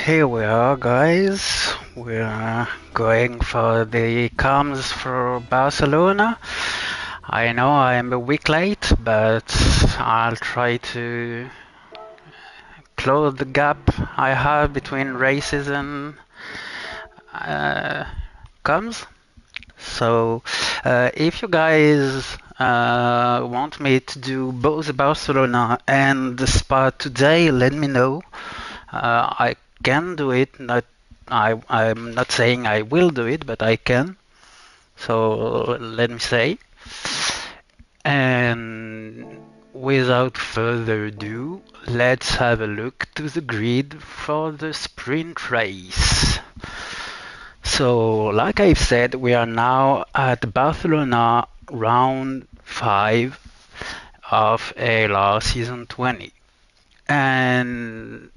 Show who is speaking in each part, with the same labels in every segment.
Speaker 1: Here we are, guys. We're going for the comms for Barcelona. I know I'm a week late, but I'll try to close the gap I have between races and comms. So, if you guys want me to do both Barcelona and the Spa today, let me know. I can do it. I'm not saying I will do it, but I can. So let me say. And without further ado, let's have a look to the grid for the sprint race. So, like I've said, we are now at Barcelona round 5 of ALR season 20. And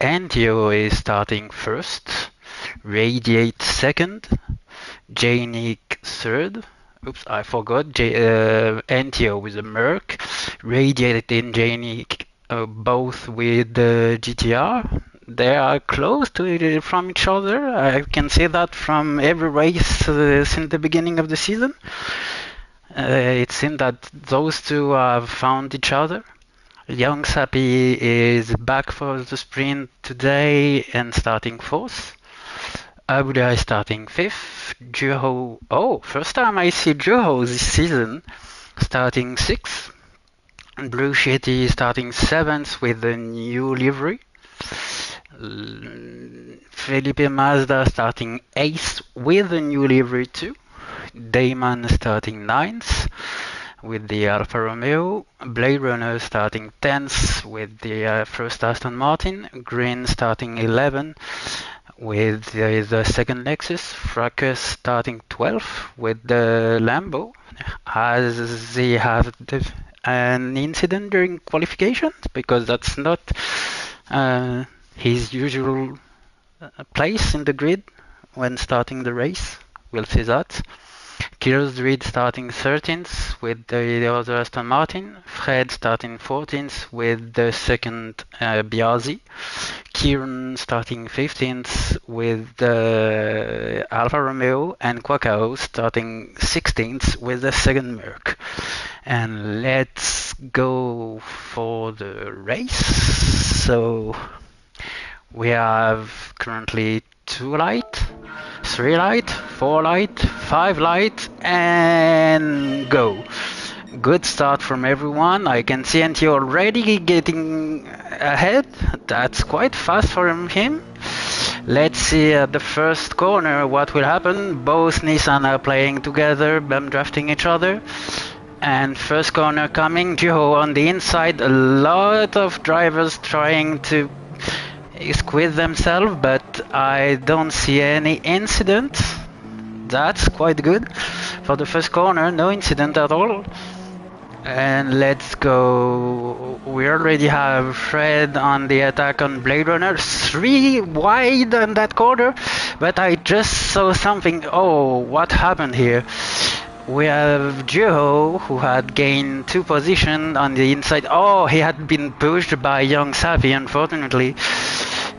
Speaker 1: Antio is starting first, Radiate second, Janik third. Oops, I forgot. Antio with a Merc, Radiate and Janik both with the GTR. They are close from each other. I can see that from every race since the beginning of the season. It seems that those two have found each other. Young Sappy is back for the sprint today and starting fourth. Abuda is starting fifth. Juho, first time I see Juho this season, starting sixth. And Blue Shitty is starting seventh with the new livery. Felipe Mazda starting eighth with the new livery too. Damon starting ninth with the Alfa Romeo, Blade Runner starting 10th with the first Aston Martin, Green starting 11th with the second Lexus, Fracas starting 12th with the Lambo, as he had an incident during qualifications, because that's not his usual place in the grid when starting the race. We'll see that. Kyros Reed starting 13th with the other Aston Martin. Fred starting 14th with the second Biaggi. Kieran starting 15th with the Alfa Romeo. And Quacao starting 16th with the second Merc. And let's go for the race. So we have currently 2 light, 3 light, 4 light, 5 light, and go. Good start from everyone. I can see NT already getting ahead. That's quite fast for him. Let's see at the first corner what will happen. Both Nissan are playing together, drafting each other. And first corner coming, Jiho on the inside. A lot of drivers trying to squeeze themselves, but I don't see any incident. That's quite good for the first corner. No incident at all. And let's go. We already have Fred on the attack on Blade Runner. 3 wide on that corner, but I just saw something. Oh, what happened here? We have Juho, who had gained 2 positions on the inside. Oh, he had been pushed by Young Savi, unfortunately.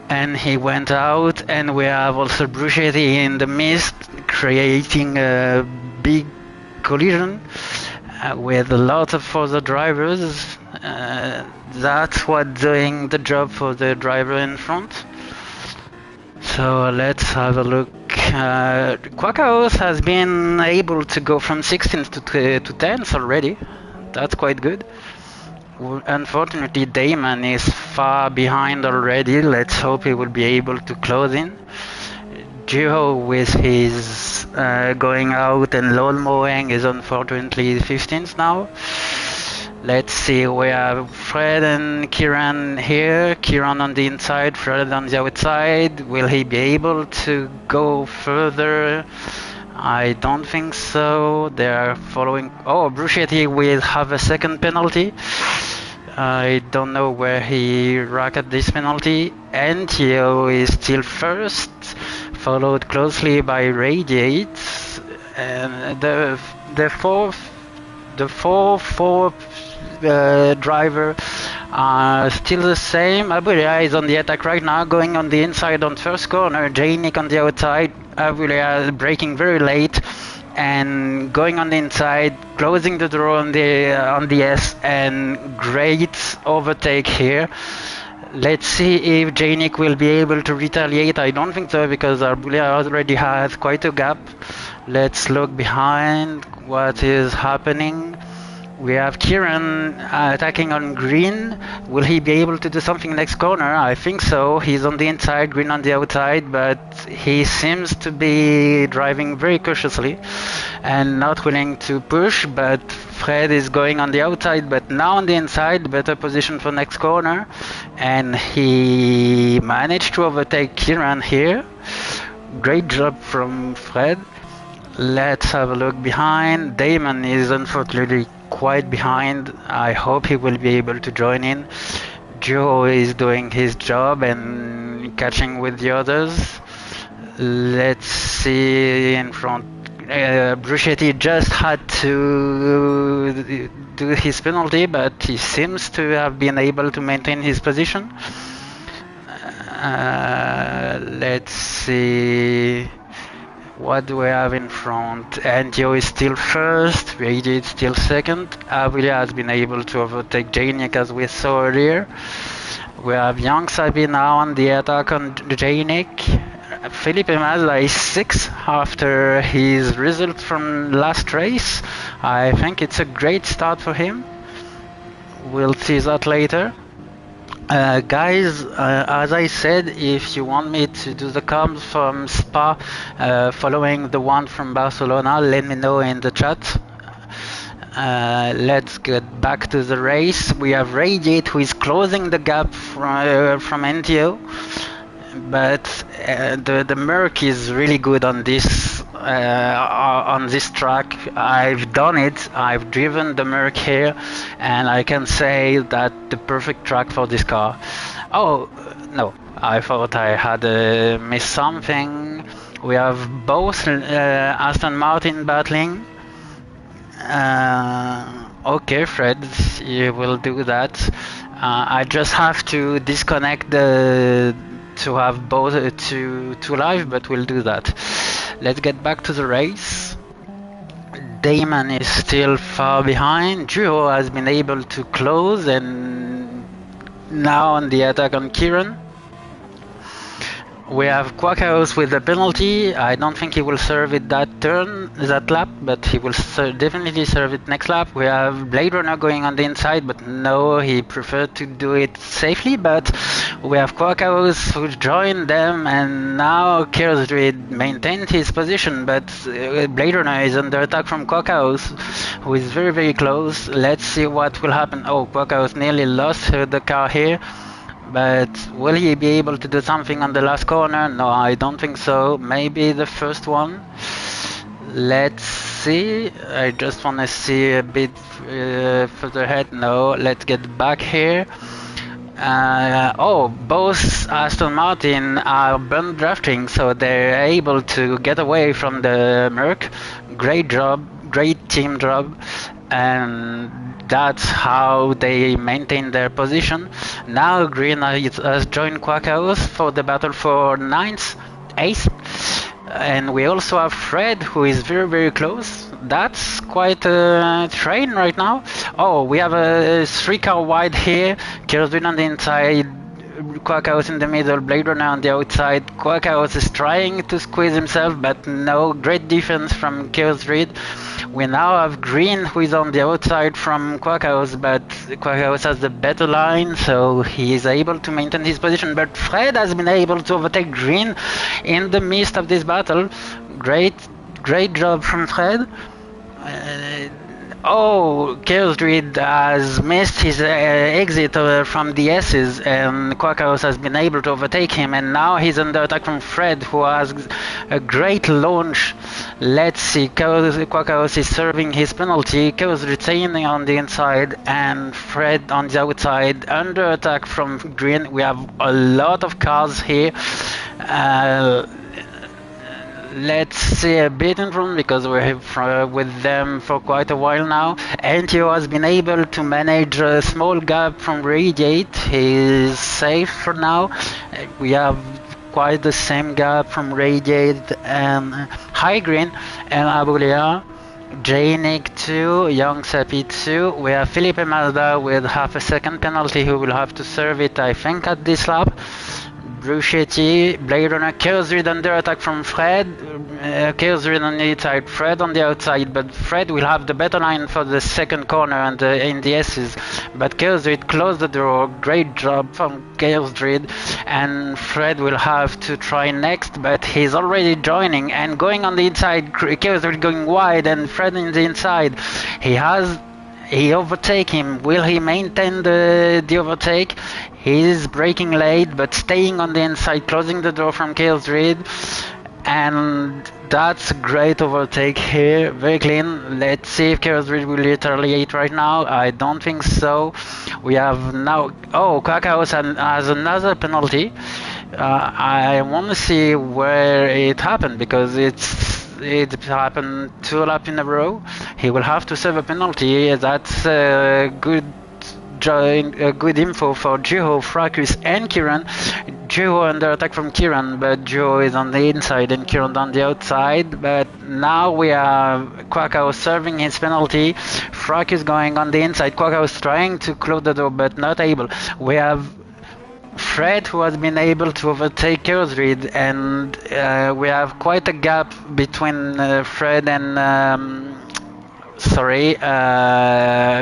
Speaker 1: And he went out, and we have also Bruschetti in the mist, creating a big collision with a lot of other drivers. That's what doing the job for the driver in front. So let's have a look. Quacos has been able to go from 16th to 10th already. That's quite good. Unfortunately, Damon is far behind already. Let's hope he will be able to close in. Gio with his going out and lawn mowing is unfortunately 15th now. Let's see, we have Fred and Kieran here. Kieran on the inside, Fred on the outside. Will he be able to go further? I don't think so. They are following. Oh, Bruschetti will have a second penalty. I don't know where he racked this penalty. Antio is still first, followed closely by Radiate. And the four driver Still the same. Abulia is on the attack right now, going on the inside on first corner. Janik on the outside. Abulia braking very late and going on the inside, closing the door on the S, and great overtake here. Let's see if Janik will be able to retaliate. I don't think so because Abulia already has quite a gap. Let's look behind what is happening. We have Kieran attacking on green. Will he be able to do something next corner? I think so. He's on the inside, green on the outside, but he seems to be driving very cautiously and not willing to push. But Fred is going on the outside, but now on the inside, better position for next corner. And he managed to overtake Kieran here. Great job from Fred. Let's have a look behind. Damon is unfortunately quite behind. I hope he will be able to join in. Joe is doing his job and catching with the others. Let's see in front. Bruschetti just had to do his penalty, but he seems to have been able to maintain his position. Let's see. What do we have in front? Antio is still first, Reidi is still second. Abulia has been able to overtake Janik as we saw earlier. We have Young Sabi now on the attack on Janik. Felipe Mazda is 6th after his result from last race. I think it's a great start for him. We'll see that later. Guys, as I said, if you want me to do the comms from Spa following the one from Barcelona, let me know in the chat. Let's get back to the race. We have Radiate who is closing the gap from NTO, but the Merc is really good on this track. I've done it. I've driven the Merc here, and I can say that the perfect track for this car. Oh no, I thought I had missed something. We have both Aston Martin battling. Okay, Fred, you will do that. I just have to disconnect to have both two live, but we'll do that. Let's get back to the race. Damon is still far behind. Duo has been able to close and now on the attack on Kieran. We have Quackhouse with a penalty. I don't think he will serve it that lap, but he will definitely serve it next lap. We have Blade Runner going on the inside, but no, he preferred to do it safely. But we have Quackhouse who joined them, and now Kersdreed maintained his position, but Blade Runner is under attack from Quackhouse, who is very, very close. Let's see what will happen. Oh, Quackhouse nearly lost the car here. But will he be able to do something on the last corner? No, I don't think so. Maybe the first one. Let's see. I just want to see a bit further ahead. No, let's get back here. Both Aston Martin are burn drafting, so they're able to get away from the Merc. Great job, great team job. And that's how they maintain their position. Now Green has joined Quackhouse for the battle for 9th, 8th. And we also have Fred, who is very, very close. That's quite a train right now. Oh, we have a 3-car wide here. Kirsvin on the inside, Quackhouse in the middle, Blade Runner on the outside. Quackhouse is trying to squeeze himself, but no, great defense from Kirsreed. We now have Green, who is on the outside from Quackhouse, but Quackhouse has the better line, so he is able to maintain his position. But Fred has been able to overtake Green in the midst of this battle. Great job from Fred. Kersdreed has missed his exit from the S's, and Quackhouse has been able to overtake him, and now he's under attack from Fred, who has a great launch. Let's see, Quackhouse is serving his penalty, Kersdreed staying on the inside, and Fred on the outside, under attack from Green. We have a lot of cars here. let's see a bit in front because we're with them for quite a while now. NTO has been able to manage a small gap from Radiate. He's safe for now. We have quite the same gap from Radiate and High Green and Abulia. J-Nick 2, Young Sapi 2. We have Felipe Mazda with half a second penalty who will have to serve it, I think, at this lap. Bruschetti, Blade Runner, Chaos Reed under attack from Fred. Chaos Reed on the inside, Fred on the outside, but Fred will have the better line for the second corner and in the S's. But Chaos Reed closed the door, great job from Chaos Reed, and Fred will have to try next, but he's already joining and going on the inside. Chaos Reed going wide and Fred in the inside. He overtake him. Will he maintain the overtake? He's braking late, but staying on the inside, closing the door from Chaos Reed. And that's a great overtake here. Very clean. Let's see if Chaos Reed will retaliate right now. I don't think so. We have now... Oh, Quackhouse has another penalty. I want to see where it happened because it happened 2 laps in a row. He will have to serve a penalty. That's good info for Juho, Fracus, and Kieran. Juho under attack from Kieran, but Juho is on the inside and Kieran on the outside. But now we have Quackhouse serving his penalty. Fracus going on the inside. Quackhouse trying to close the door, but not able. We have Fred who has been able to overtake Chaos Reed, and we have quite a gap between Fred and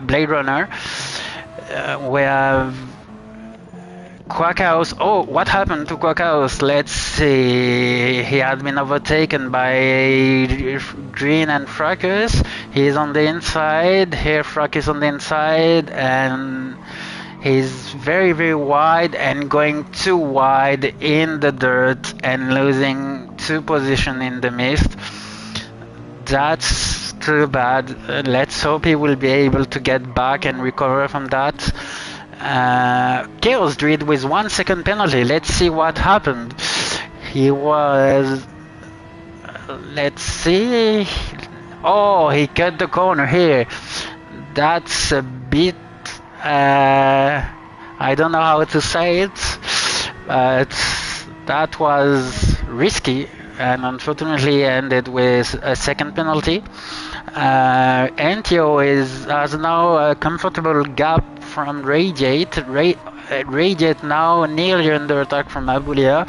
Speaker 1: Blade Runner. We have Quackhouse. Oh, what happened to Quackhouse? Let's see. He had been overtaken by Green and Fracus. He's on the inside. Here Fracus on the inside, and he's very, very wide and going too wide in the dirt and losing 2 positions in the mist. That's too bad. Let's hope he will be able to get back and recover from that. Chaos Druid with 1 second penalty. Let's see what happened. He was... Let's see... Oh, he cut the corner here. That's a bit... I don't know how to say it, but that was risky and unfortunately ended with a second penalty. NTO has now a comfortable gap from Radiate. Radiate now nearly under attack from Abulia.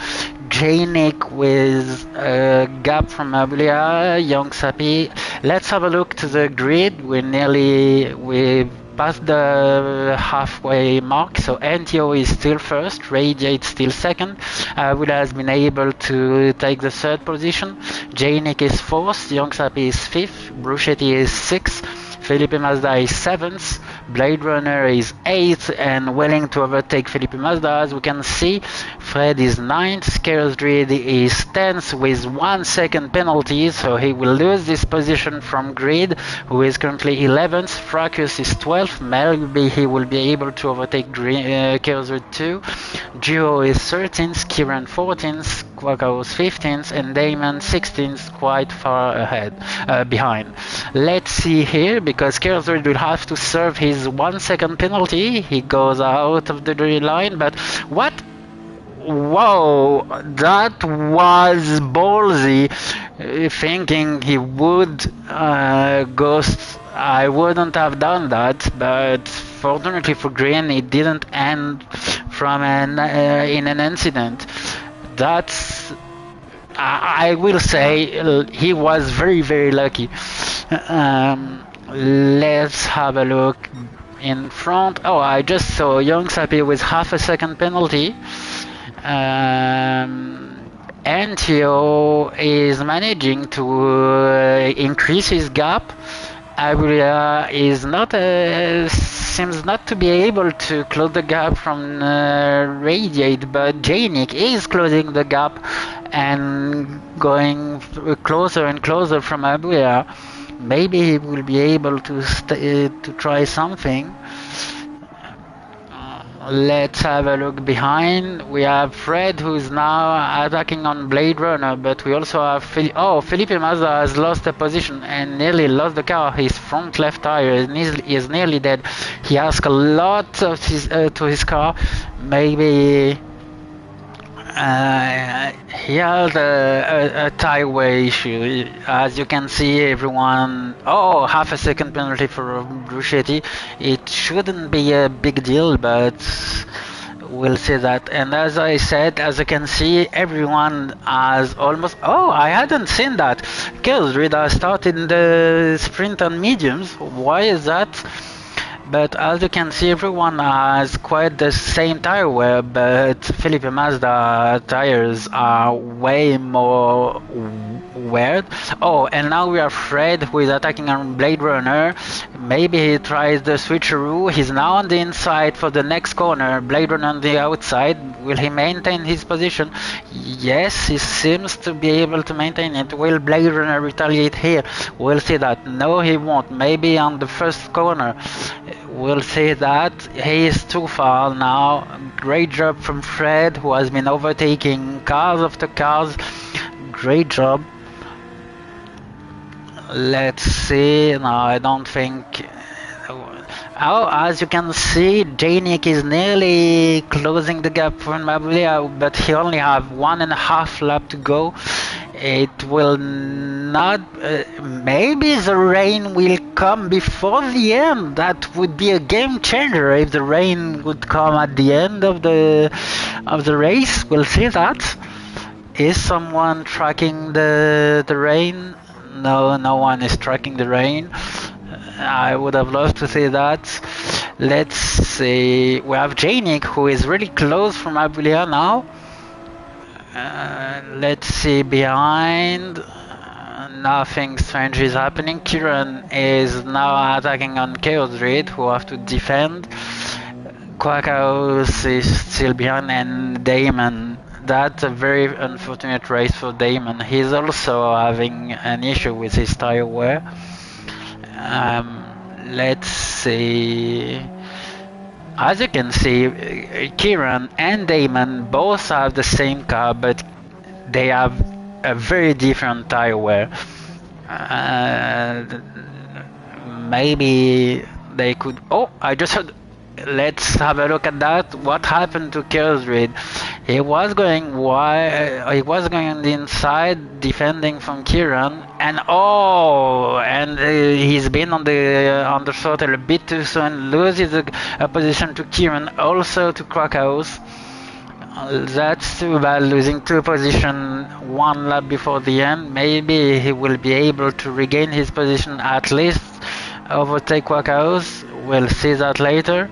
Speaker 1: J-Nick with a gap from Abulia. Young Sapi. Let's have a look to the grid. We've passed the halfway mark, so NTO is still first, Radiate still second. Abulia has been able to take the 3rd position. J-Nick is 4th, Young Sapi is 5th, Bruschetti is 6th, Felipe Mazda is 7th, Blade Runner is 8th and willing to overtake Felipe Mazda. As we can see, Fred is 9th, Chaos Druid is 10th with 1 second penalty, so he will lose this position from Grid, who is currently 11th. Fracus is 12th, maybe he will be able to overtake Chaos Druid 2. Geo is 13th, Kieran 14th, Quackhouse 15th, and Damon 16th, quite far behind. Let's see here, because Chaos Druid will have to serve his 1 second penalty. He goes out of the green line, but what? Whoa, that was ballsy. Thinking he would ghost, I wouldn't have done that, but fortunately for Green, it didn't end from in an incident. That's, I will say, he was very, very lucky. Let's have a look in front. Oh, I just saw Young Sapi with half a second penalty. NTO is managing to increase his gap. Abulia is not seems not to be able to close the gap from Radiate, but J-Nick is closing the gap and going closer and closer from Abulia. Maybe he will be able to try something. Let's have a look behind. We have Fred who's now attacking on Blade Runner, but we also have Felipe Mazda has lost a position and nearly lost the car. His front left tire is nearly dead. He has a lot of to his car. Maybe he has a tire wear issue. As you can see, everyone. Oh, half a second penalty for Bruschetti. It shouldn't be a big deal, but we'll see that. And as I said, as you can see, everyone has almost. Oh, I hadn't seen that. Kills Rida started the sprint on mediums. Why is that? But as you can see, everyone has quite the same tire wear, but Felipe Mazda tires are way more weird. Oh, and now we are Fred who is attacking on Blade Runner. Maybe he tries the switcheroo. He's now on the inside for the next corner. Blade Runner on the outside. Will he maintain his position? Yes, he seems to be able to maintain it. Will Blade Runner retaliate here? We'll see that. No, he won't. Maybe on the first corner. We'll see that. He is too far now. Great job from Fred, who has been overtaking cars after cars. Great job. Let's see. No, I don't think. Oh, as you can see, Janik is nearly closing the gap for Mabulia, but he only have 1.5 lap to go. It will not. Maybe the rain will come before the end. That would be a game changer if the rain would come at the end of the race. We'll see that. Is someone tracking the rain? No, no one is tracking the rain. I would have loved to see that. Let's see. We have Janik, who is really close from Abulia now. Let's see behind. Nothing strange is happening. Kieran is now attacking on Chaos Raid, who have to defend. Quackhouse is still behind, and Damon. That's a very unfortunate race for Damon. He's also having an issue with his tire wear. Let's see. As you can see, Kieran and Damon both have the same car, but they have a very different tire wear. Maybe they could. Oh, I just heard. Let's have a look at that. What happened to Kersrid? He was going wide. He was going on the inside, defending from Kieran, and he's been on the throttle a bit too soon. Loses a position to Kieran, also to Krakhaus. That's too bad, losing 2 positions 1 lap before the end. Maybe he will be able to regain his position, at least overtake Krakhaus. We'll see that later.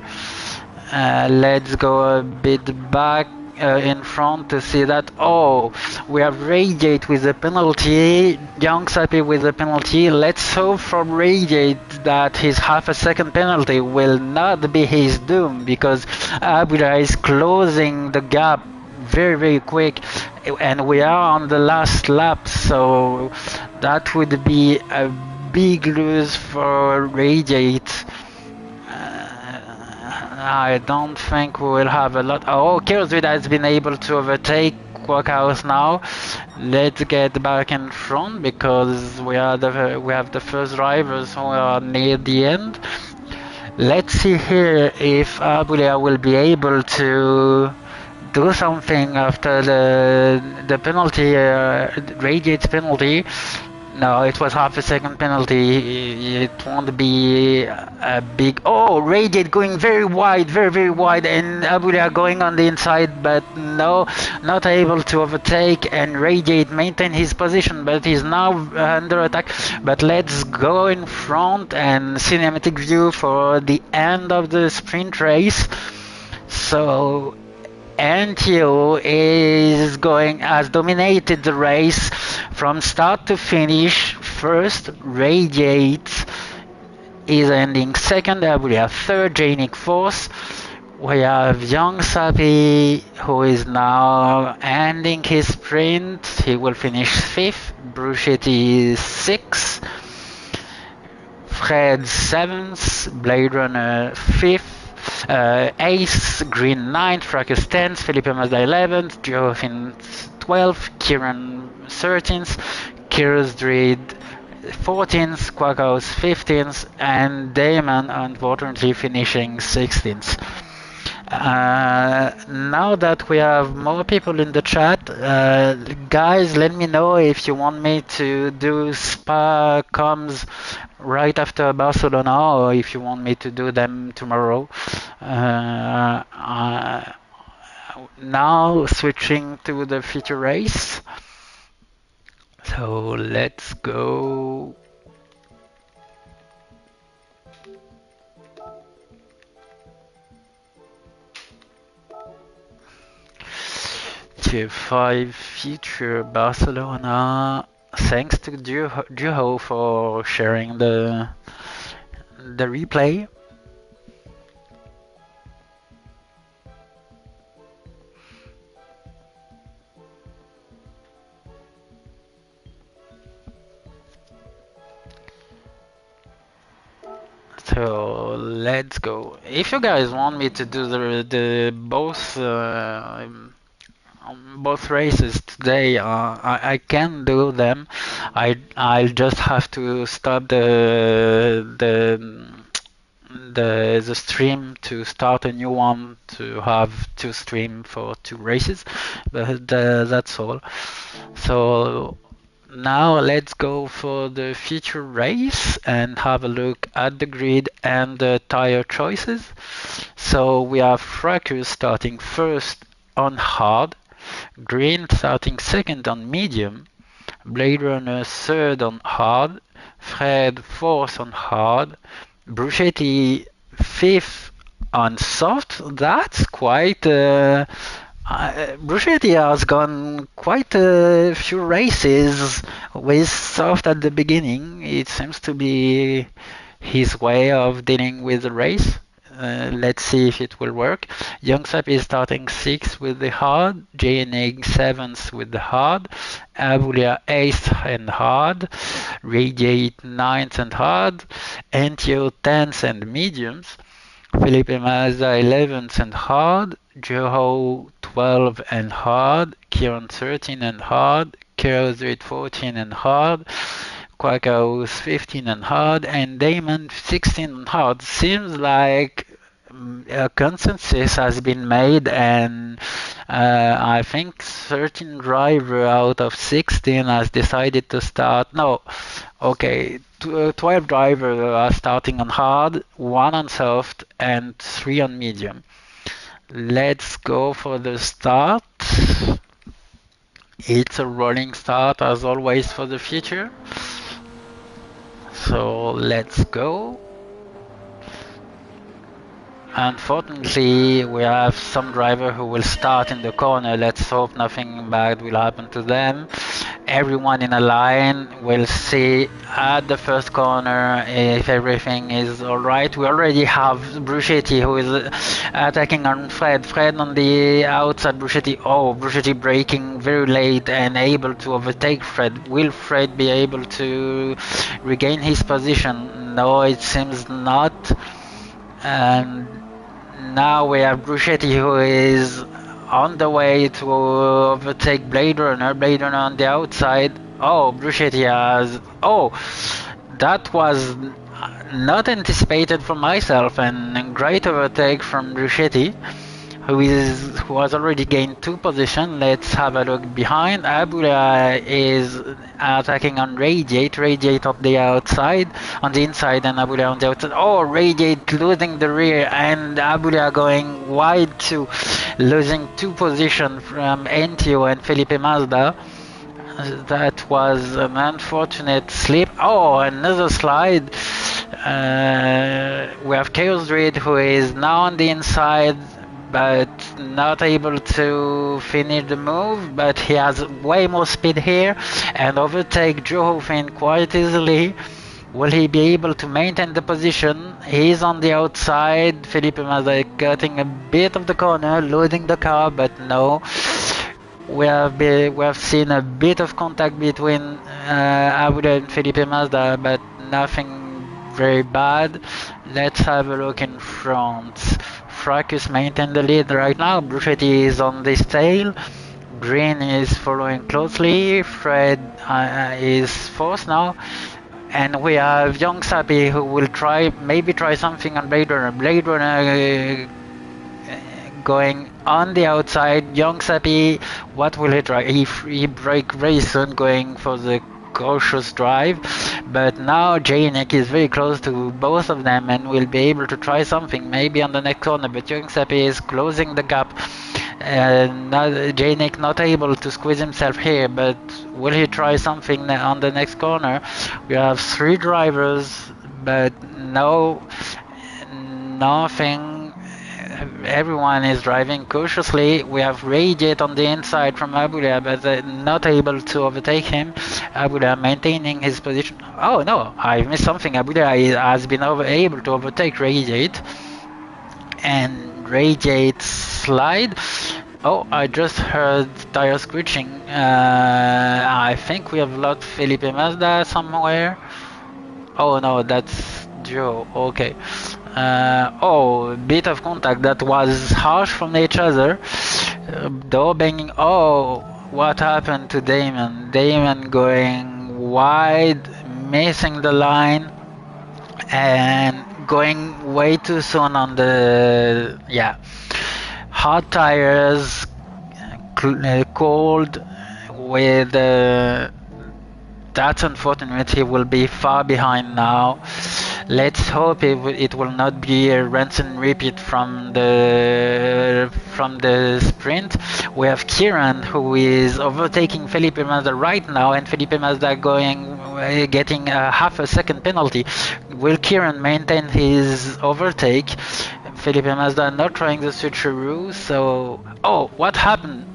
Speaker 1: Let's go a bit back in front to see that. Oh, we have Radiate with a penalty. Young's happy with the penalty. Let's hope from Radiate that his half a second penalty will not be his doom, because Abula is closing the gap very, very quick, and we are on the last lap, so that would be a big lose for Radiate. I don't think we will have a lot. Oh, Kiersvid has been able to overtake Quackhouse now. Let's get back in front, because we have the first drivers who are near the end. Let's see here if Abulia will be able to do something after the penalty, Radiate's penalty. No, it was half a second penalty. It won't be a big. Oh, Radiate going very wide, very, very wide, and Abulia going on the inside, but no, not able to overtake. And Radiate maintain his position, but he's now under attack. But let's go in front and cinematic view for the end of the sprint race. So NTO has dominated the race from start to finish. First, Radiate is ending second, Abulia third, Janik fourth. We have Young Sapi, who is now ending his sprint. He will finish fifth. Bruschetti is sixth. Fred seventh. Blade Runner fifth. Ace, Green 9, Fracas 10th, Felipe Mazda 11th, Joachim 12th, Kieran 13th, Kyrus Druid 14th, Quackhouse 15th, and Damon unfortunately finishing 16th. Now that we have more people in the chat, guys, let me know if you want me to do Spa comms right after Barcelona or if you want me to do them tomorrow. Now switching to the feature race. So let's go. Tier 5 feature Barcelona. Thanks to Duho for sharing the replay. So let's go. If you guys want me to do the both races today, I can do them. I'll just have to stop the stream to start a new one to have two stream for two races, but that's all. So now let's go for the feature race and have a look at the grid and the tire choices. So we have Fracus starting first on hard, Green starting second on medium, Blade Runner third on hard, Fred fourth on hard, Bruschetti fifth on soft. That's quite Bruschetti has gone quite a few races with soft at the beginning. It seems to be his way of dealing with the race. Let's see if it will work. Youngsap is starting 6th with the hard, JNA 7th with the hard, Abulia 8th and hard, Radiate 9th and hard, Antio 10th and mediums, Felipe Mazda 11th and hard, Joho 12 and hard, Kieran 13 and hard, Kyrus 14 and hard, Quackhouse 15 and hard, and Damon 16 and hard. Seems like a consensus has been made, and I think 13 driver out of 16 has decided to start. No, okay, 12 drivers are starting on hard, 1 on soft, and 3 on medium. Let's go for the start. It's a rolling start as always for the future. So let's go. Unfortunately, we have some driver who will start in the corner. Let's hope nothing bad will happen to them. Everyone in a line will see at the first corner if everything is alright. We already have Bruschetti who is attacking on Fred. Fred on the outside, Bruschetti. Oh, Bruschetti braking very late and able to overtake Fred. Will Fred be able to regain his position? No, it seems not. And now we have Bruschetti who is on the way to overtake Blade Runner. Blade Runner on the outside. Oh, Bruschetti has... Oh, that was not anticipated from myself, and a great overtake from Bruschetti, who has already gained 2 positions. Let's have a look behind. Abulia is attacking on Radiate. Radiate on the outside, on the inside, and Abulia on the outside. Oh, Radiate losing the rear, and Abulia going wide too, losing 2 positions from Entio and Felipe Mazda. That was an unfortunate slip. Oh, another slide. We have Chaos Druid who is now on the inside, but not able to finish the move, but he has way more speed here and overtake Johofen quite easily. Will he be able to maintain the position? He's on the outside. Felipe Mazda cutting a bit of the corner, loading the car, but no. We have seen a bit of contact between Abuda and Felipe Mazda, but nothing very bad. Let's have a look in front. Fracus maintain the lead right now. Bruschetti is on this tail. Green is following closely. Fred is fourth now. And we have Young Sappy who will maybe try something on Blade Runner. Blade Runner going on the outside. Young Sappy, what will he try? He brake very soon, going for the cautious drive. But now Janik is very close to both of them and will be able to try something maybe on the next corner. But Young Sappy is closing the gap. Janik not able to squeeze himself here, but will he try something on the next corner? We have three drivers, but nothing. Everyone is driving cautiously. We have Radiate on the inside from Abulia, but not able to overtake him. Abulia maintaining his position. Oh no, I missed something. Abulia has been able to overtake Radiate. And Radiate slide. Oh, I just heard tire screeching. I think we have lost Felipe Mazda somewhere. Oh no, that's Joe. Okay. Oh, bit of contact that was harsh from each other. Door banging. Oh, what happened to Damon? Damon going wide, missing the line, and going way too soon on the hard tires, cold with. That's unfortunate. He will be far behind now. Let's hope it will not be a rinse and repeat from the sprint. We have Kieran who is overtaking Felipe Mazda right now, and Felipe Mazda getting a half a second penalty. Will Kieran maintain his overtake? Felipe Mazda not trying the switcheroo. So, oh, what happened?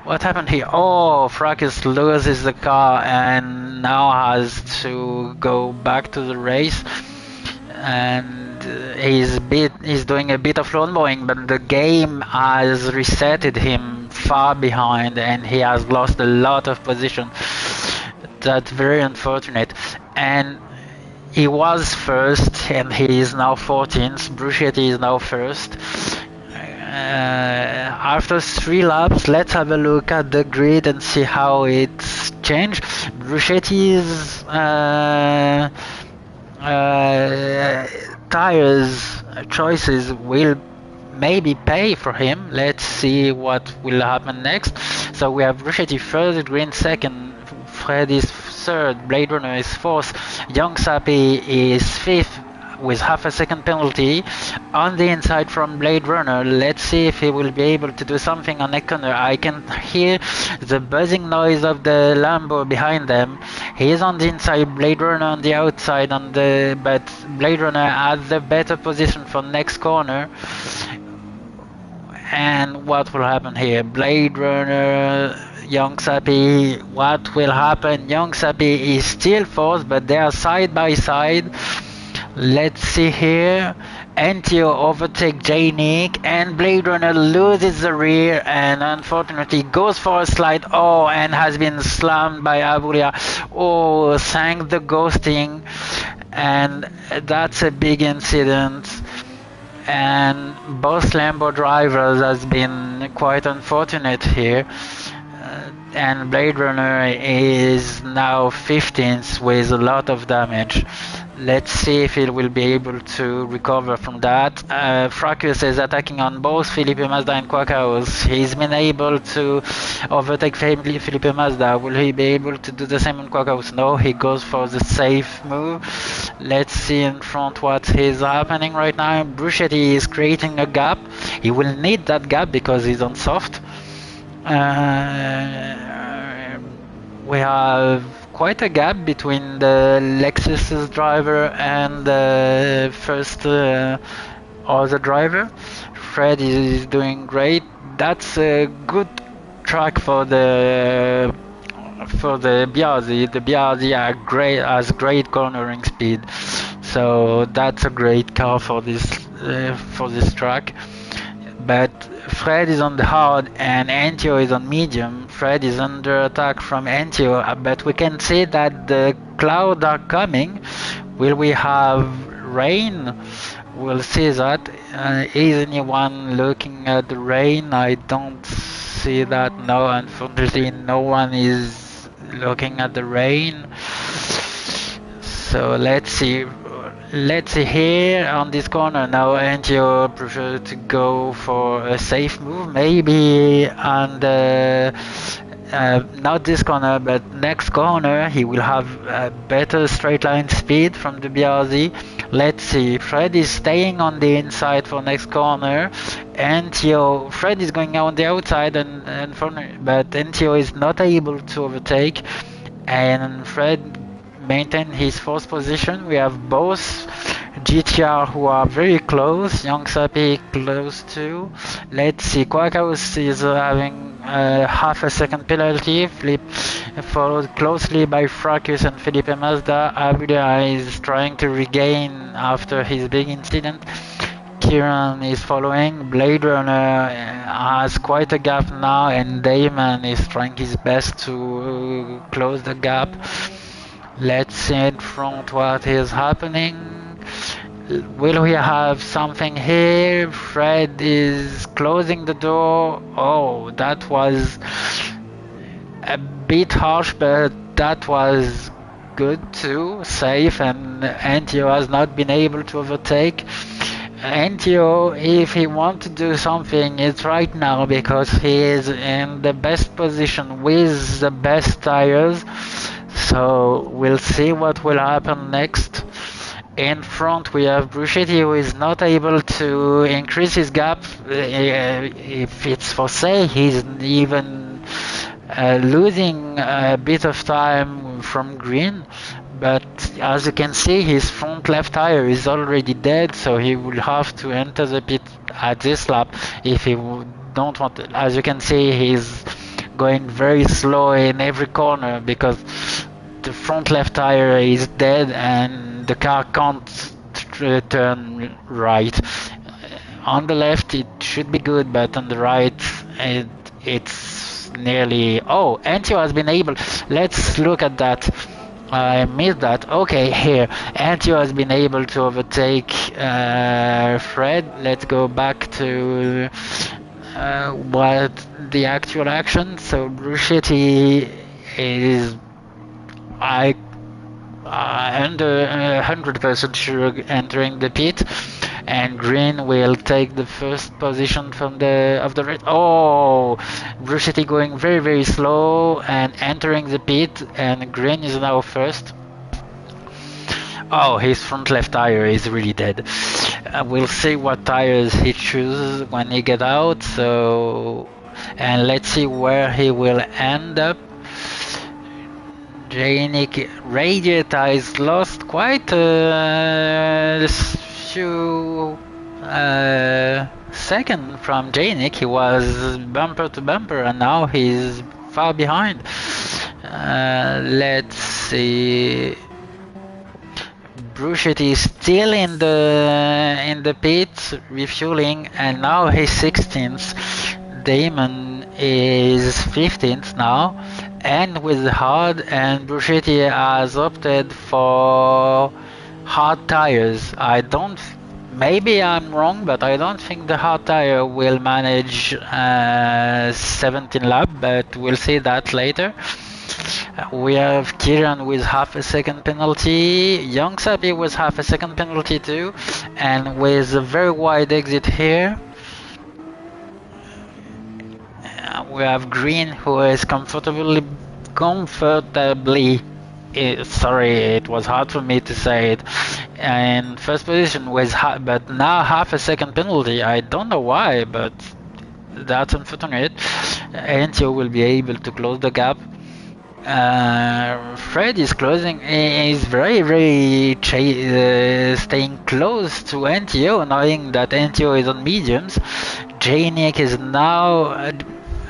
Speaker 1: What happened here? Oh, Fracus loses the car and now has to go back to the race. And he's doing a bit of lawn mowing, but the game has resetted him far behind and he has lost a lot of position. That's very unfortunate. And he was first and he is now 14th. Bruschetti is now first. After 3 laps, let's have a look at the grid and see how it's changed. Bruschetti's tires choices will maybe pay for him. Let's see what will happen next. So we have Bruschetti first, Green second, Fred is third, Blade Runner is fourth, Young Sappy is fifth with half a second penalty on the inside from Blade Runner. Let's see if he will be able to do something on next corner. I can hear the buzzing noise of the Lambo behind them. He is on the inside, Blade Runner on the outside, but Blade Runner has the better position for next corner. And what will happen here? Blade Runner, Young Sappy, what will happen? Young Sappy is still fourth, but they are side by side. Let's see here. Antio overtake Janik and Blade Runner loses the rear and unfortunately goes for a slide. Oh, and has been slammed by Abulia. Oh, thank the ghosting. And that's a big incident. And both Lambo drivers has been quite unfortunate here. And Blade Runner is now 15th with a lot of damage. Let's see if he will be able to recover from that. Fracus is attacking on both Felipe Mazda and Quackhouse. He's been able to overtake Felipe Mazda. Will he be able to do the same on Quackhouse? No, he goes for the safe move. Let's see in front what is happening right now. Bruschetti is creating a gap. He will need that gap because he's on soft. We have quite a gap between the Lexus's driver and the first other driver. Fred is doing great. That's a good track for the Biaggi. The Biaggi has great cornering speed, so that's a great car for this track. But Fred is on the hard and Antio is on medium. Fred is under attack from Antio, but we can see that the clouds are coming. Will we have rain? We'll see that. Is anyone looking at the rain? I don't see that. No, unfortunately, no one is looking at the rain. So let's see. Let's see here on this corner now. Angio prefer to go for a safe move, maybe, and not this corner, but next corner he will have a better straight line speed from the BRZ. Let's see. Fred is staying on the inside for next corner. Antio, Fred is going on the outside, but Antio is not able to overtake, and Fred maintain his fourth position. We have both GTR who are very close, Young Sapi close too. Let's see, Quackhouse is having half a second penalty, followed closely by Fracus and Felipe Mazda. Abulia is trying to regain after his big incident. Kieran is following. Blade Runner has quite a gap now, and Damon is trying his best to close the gap. Let's see in front what is happening. Will we have something here? Fred is closing the door. Oh, that was a bit harsh, but that was good too. Safe, and Antio has not been able to overtake. Antio, if he wants to do something, it's right now because he is in the best position with the best tires. So we'll see what will happen next. In front we have Bruschetti, who is not able to increase his gap. If it's for say, he's even losing a bit of time from green. But as you can see, his front left tire is already dead, so he will have to enter the pit at this lap if he don't want to. As you can see, he's going very slow in every corner because the front left tire is dead and the car can't turn right. On the left it should be good, but on the right it's nearly... Oh, Antio has been able... Let's look at that. I missed that. Okay, here. Antio has been able to overtake Fred. Let's go back to what the actual action. So Bruschetti is... under 100% sure entering the pit, and Green will take the first position from the race. Oh, Bruschetti going very slow and entering the pit, and Green is now first. Oh, his front left tire is really dead. We'll see what tires he chooses when he get out. So, and let's see where he will end up. Janik Radiator is lost quite a few seconds from Janik. He was bumper to bumper and now he's far behind. Let's see. Bruschetti is still in the pit refueling, and now he's 16th. Damon is 15th now, and with hard, and Bruschetti has opted for hard tires. Maybe I'm wrong, but I don't think the hard tire will manage 17 lap, but we'll see that later. We have Kieran with half a second penalty, Young Sapi with half a second penalty too, and with a very wide exit here. We have Green, who is comfortably, sorry, it was hard for me to say it, in first position with but now half a second penalty. I don't know why, but that's unfortunate. Antio will be able to close the gap. Fred is closing, is very staying close to Antio, knowing that Antio is on mediums. Janik is now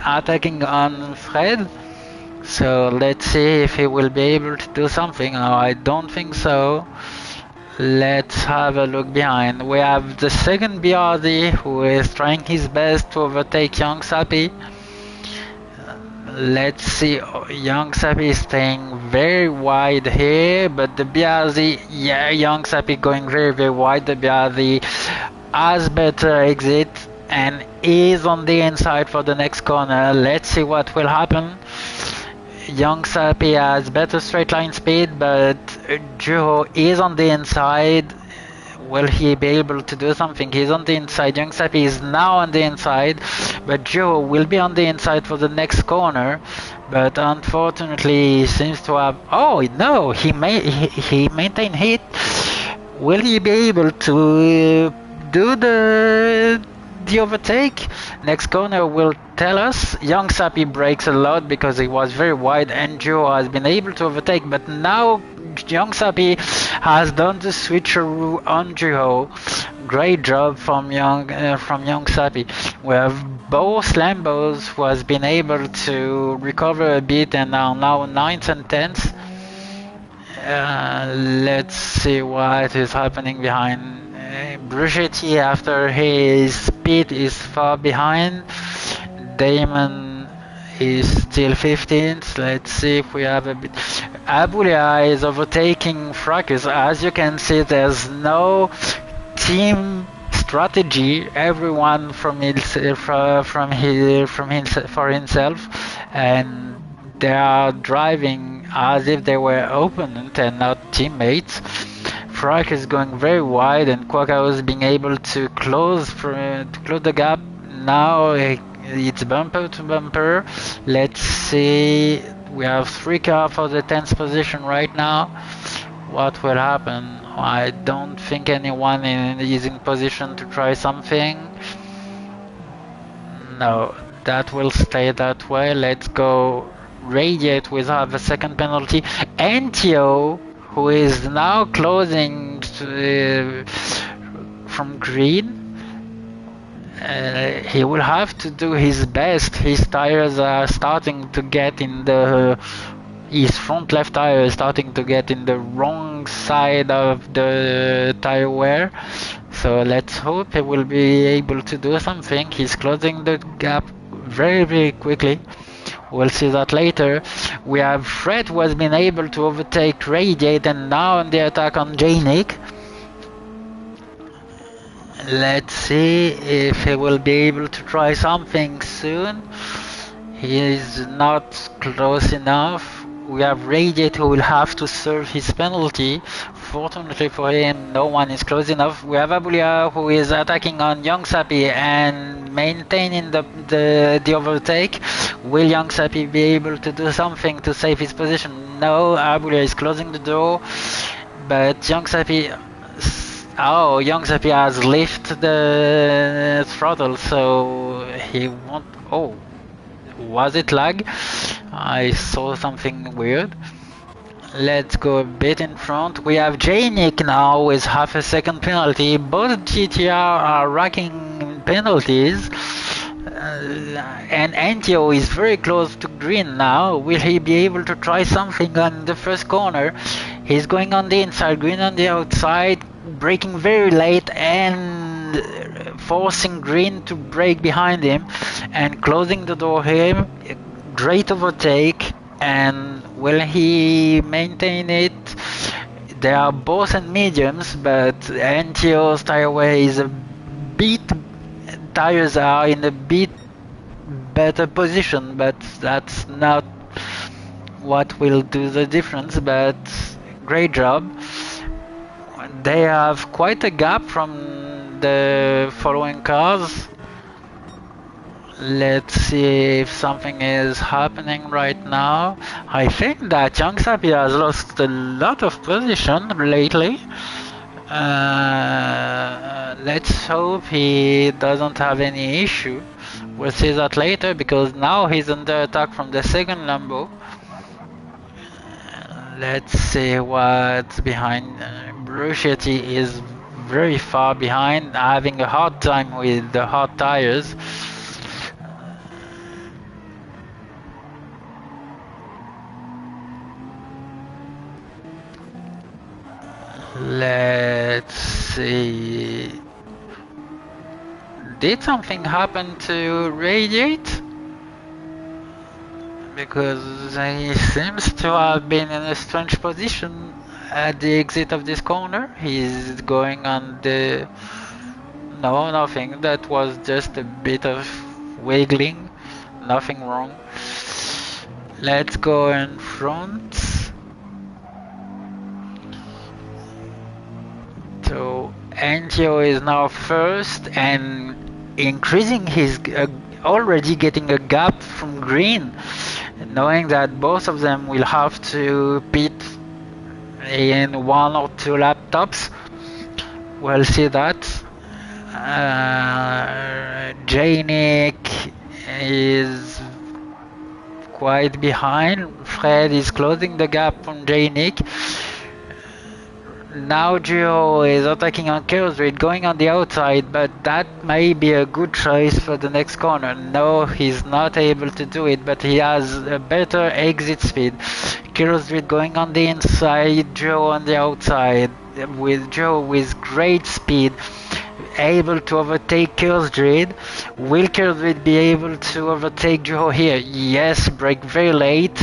Speaker 1: attacking on Fred, so let's see if he will be able to do something. No, I don't think so. Let's have a look behind. We have the second BRD, who is trying his best to overtake Young Sapi. Let's see. Young Sapi is staying very wide here, but the Biazi, yeah, Young Sapi going very, very wide. The Biazi has better exit and is on the inside for the next corner. Let's see what will happen. Young Sapi has better straight line speed, but Juho is on the inside. Will he be able to do something? He's on the inside. Young Sapi is now on the inside, but Joe will be on the inside for the next corner. But unfortunately, he seems to have. Oh no! He maintained hit. Will he be able to do the overtake? Next corner will tell us. Young Sapi breaks a lot because he was very wide, and Joe has been able to overtake. But now Young Sapi has done the switcheroo on Juho. Great job from Young Sapi. We have both Lambos who has been able to recover a bit and are now 9th and 10th. Let's see what is happening behind. Bruschetti, after his speed, is far behind. Damon is still 15th. Let's see if we have a bit. Abulia is overtaking Fracus. As you can see, there's no team strategy. Everyone for himself, and they are driving as if they were opponent and not teammates. Frack is going very wide, and Quacao is being able to close the gap. Now it's bumper to bumper. Let's see. We have 3 cars for the 10th position right now. What will happen? I don't think anyone is in position to try something. No, that will stay that way. Let's go. Radiate will have a second penalty. Antio, who is now closing from green. He will have to do his best. His tires are starting to get in the. His front left tire is starting to get in the wrong side of the tire wear. So let's hope he will be able to do something. He's closing the gap very, very quickly. We'll see that later. We have Fred who has been able to overtake Radiate and now on the attack on J-Nick. Let's see if he will be able to try something soon. He is not close enough. We have Radiate who will have to serve his penalty. Fortunately for him, no one is close enough. We have Abulia who is attacking on Young Sapi and maintaining the overtake. Will Young Sapi be able to do something to save his position? No, Abulia is closing the door, but Young Sapi. Oh, Young Sapi has lifted the throttle, so he won't. Oh, was it lag? I saw something weird. Let's go a bit in front. We have J-Nick now with half a second penalty. Both GTR are racking penalties. And Antio is very close to green now. Will he be able to try something on the first corner? He's going on the inside, green on the outside, braking very late and forcing green to brake behind him and closing the door here. Great overtake, and will he maintain it? They are both in mediums, but Antio's tire wear is a bit. Tires are in a bit better position, but that's not what will do the difference. But great job. They have quite a gap from the following cars. Let's see if something is happening right now. I think that Young Sapi has lost a lot of position lately. Let's hope he doesn't have any issue. We'll see that later because now he's under attack from the second Lambo. Let's see what's behind. Bruschetti is very far behind, having a hard time with the hot tires. Let's see. Did something happen to Radiate? because he seems to have been in a strange position at the exit of this corner. He's going on the... No, nothing. That was just a bit of wiggling. Nothing wrong. Let's go in front. So Antio is now first and increasing his already getting a gap from Green, knowing that both of them will have to pit in 1 or 2 lap tops. We'll see that. Nick is quite behind. Fred is closing the gap from Nick. Now Gio is attacking on Killstreet, going on the outside, but that may be a good choice for the next corner. No, he's not able to do it, but he has a better exit speed. Killstreet going on the inside, Gio on the outside, with Gio with great speed, able to overtake Killstreet. Will Killstreet be able to overtake Gio here? Yes, brake very late,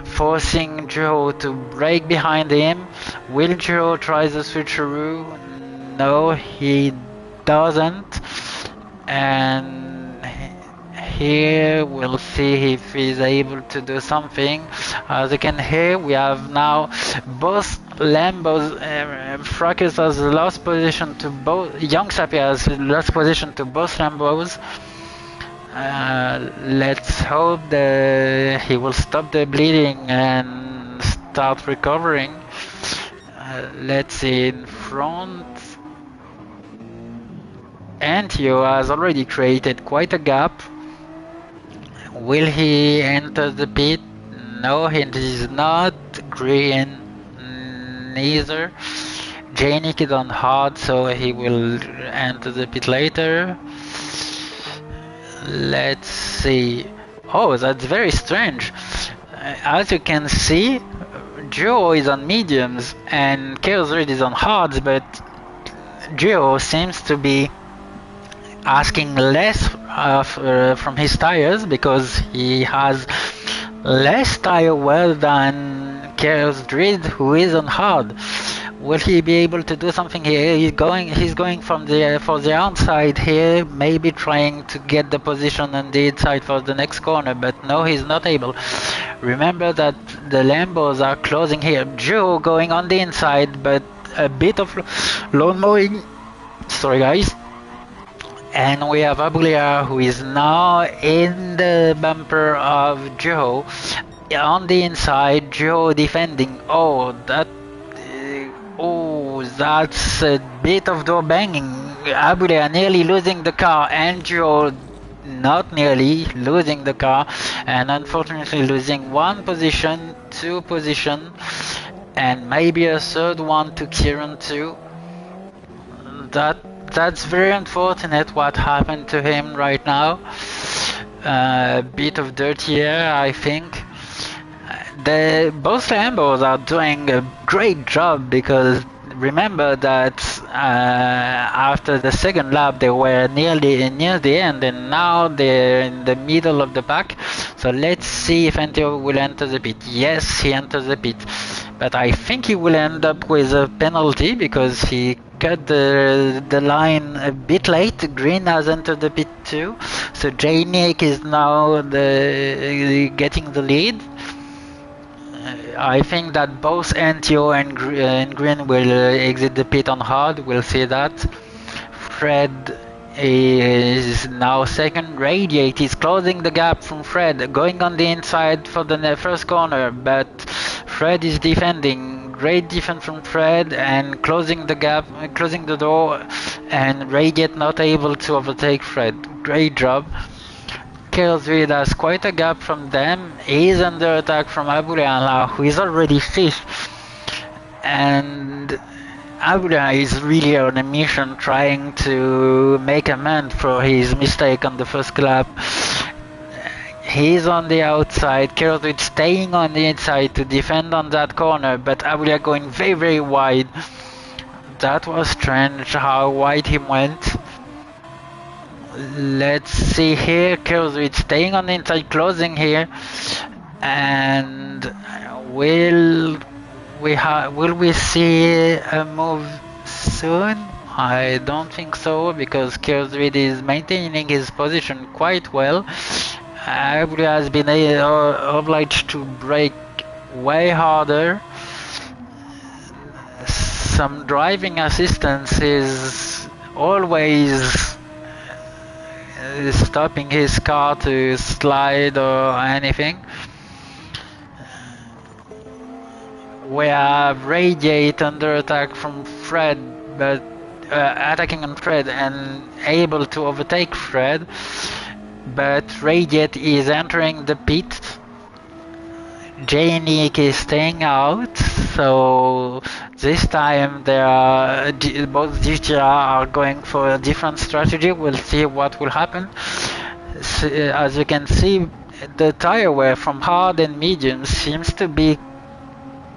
Speaker 1: forcing Joe to brake behind him. Will Joe try the switcheroo? No, he doesn't. And here we'll see if he's able to do something. As you can hear, we have now both Lambos. Fracas has lost position to both. Young Sapir has lost position to both Lambos. Let's hope that he will stop the bleeding and start recovering. Let's see in front. Antio has already created quite a gap. Will he enter the pit? No, he is not. Green neither. Janik is on hard, so he will enter the pit later. Let's see. Oh, that's very strange. As you can see, Joe is on mediums and Chaos Red is on hards, but Joe seems to be asking less from his tires because he has less tire wear than Chaos Dread, who is on hard. Will he be able to do something here? He's going for the outside here, maybe trying to get the position on the inside for the next corner, but no, he's not able. Remember that the Lambos are closing here. Joe going on the inside, but a bit of lawn mowing. Sorry guys. And we have Abulia, who is now in the bumper of Joe. On the inside, Joe defending. That's a bit of door banging. Abulia nearly losing the car, and Joe not nearly losing the car, and unfortunately losing 1 position, 2 position, and maybe a 3rd one to Kieran too. That's very unfortunate what happened to him right now. A bit of dirty air, I think. Both Lambos are doing a great job because remember that after the 2nd lap they were near the end, and now they're in the middle of the pack. So let's see if Antio will enter the pit. Yes, he enters the pit, but I think he will end up with a penalty because he cut the line a bit late. Green has entered the pit too, so Nick is now getting the lead. I think that both Antio and Green will exit the pit on hard. We'll see that. Fred is now 2nd. Radiate is closing the gap from Fred, going on the inside for the 1st corner, but Fred is defending. Great defense from Fred and closing the gap, closing the door, and Radiate not able to overtake Fred. Great job. Chaos Reed has quite a gap from them. He's under attack from Abulia, who is already 5th. And Abulia is really on a mission trying to make amends for his mistake on the 1st lap. He's on the outside, Chaos Reed staying on the inside to defend on that corner, but Abulia going very, very wide. That was strange how wide he went. Let's see here, Chaos Reed staying on the inside, closing here. And will we see a move soon? I don't think so, because Kjosrid is maintaining his position quite well. Aero has been obliged to brake way harder. Some driving assistance is always stopping his car to slide or anything. We have Radiate under attack from Fred, but attacking on Fred and able to overtake Fred, but Radiate is entering the pit. Janik is staying out, so this time both GTR are going for a different strategy. We'll see what will happen. So, as you can see, the tire wear from hard and medium seems to be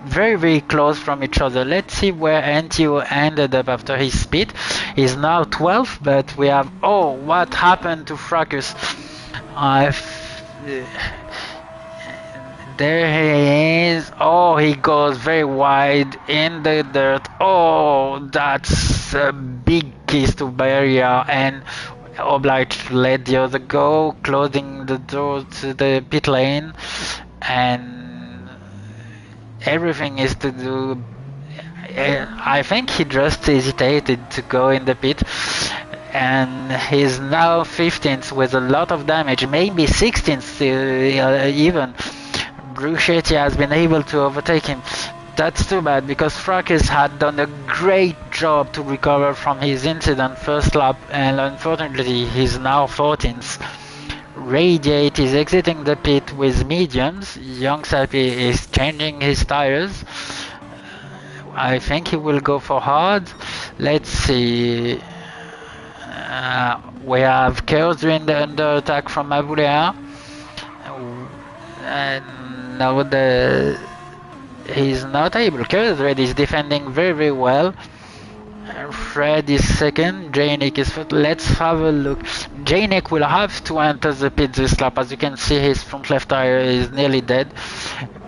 Speaker 1: very close from each other. Let's see where NTO ended up after his speed. He's now 12th, but we have... Oh, what happened to Fracus? There he is. Oh, he goes very wide in the dirt. Oh, that's a big kiss to barrier, and obliged to let the other go, closing the door to the pit lane, and everything is to do. I think he just hesitated to go in the pit, and he's now 15th with a lot of damage, maybe 16th even. Bruschetti has been able to overtake him. That's too bad, because Fracus had done a great job to recover from his incident first lap, and unfortunately he's now 14th. Radiate is exiting the pit with mediums. Young Sapi is changing his tires. I think he will go for hard. Let's see. We have Chaos Wind under attack from ALR. And now he's not able. Chaos Red is defending very well. Fred is second, Janik is first. Let's have a look. Janik will have to enter the pit this lap. As you can see, his front left tire is nearly dead.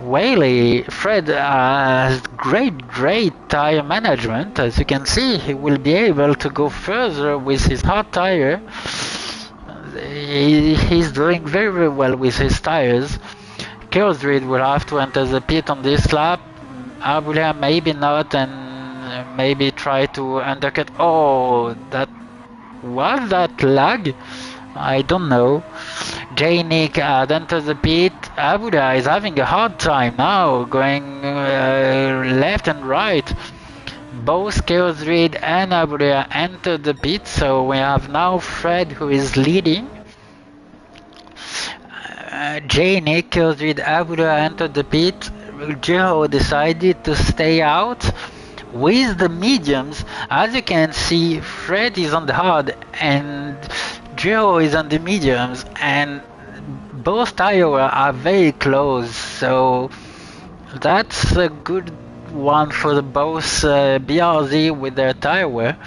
Speaker 1: Whaley, Fred has great tire management. As you can see, he will be able to go further with his hard tire. He's doing very well with his tires. Chaos Reed will have to enter the pit on this lap. Abulia maybe not, and maybe try to undercut. Oh, was that lag? I don't know. Janik had entered the pit. Abulia is having a hard time now, going left and right. Both Chaos Reed and Abulia entered the pit, so we have now Fred who is leading. Janik, Chaos Reed, Abulia entered the pit. Jeho decided to stay out with the mediums. As you can see, Fred is on the hard and Jeho is on the mediums, and both tires are very close, so that's a good one for the both BRZ with their tire wear.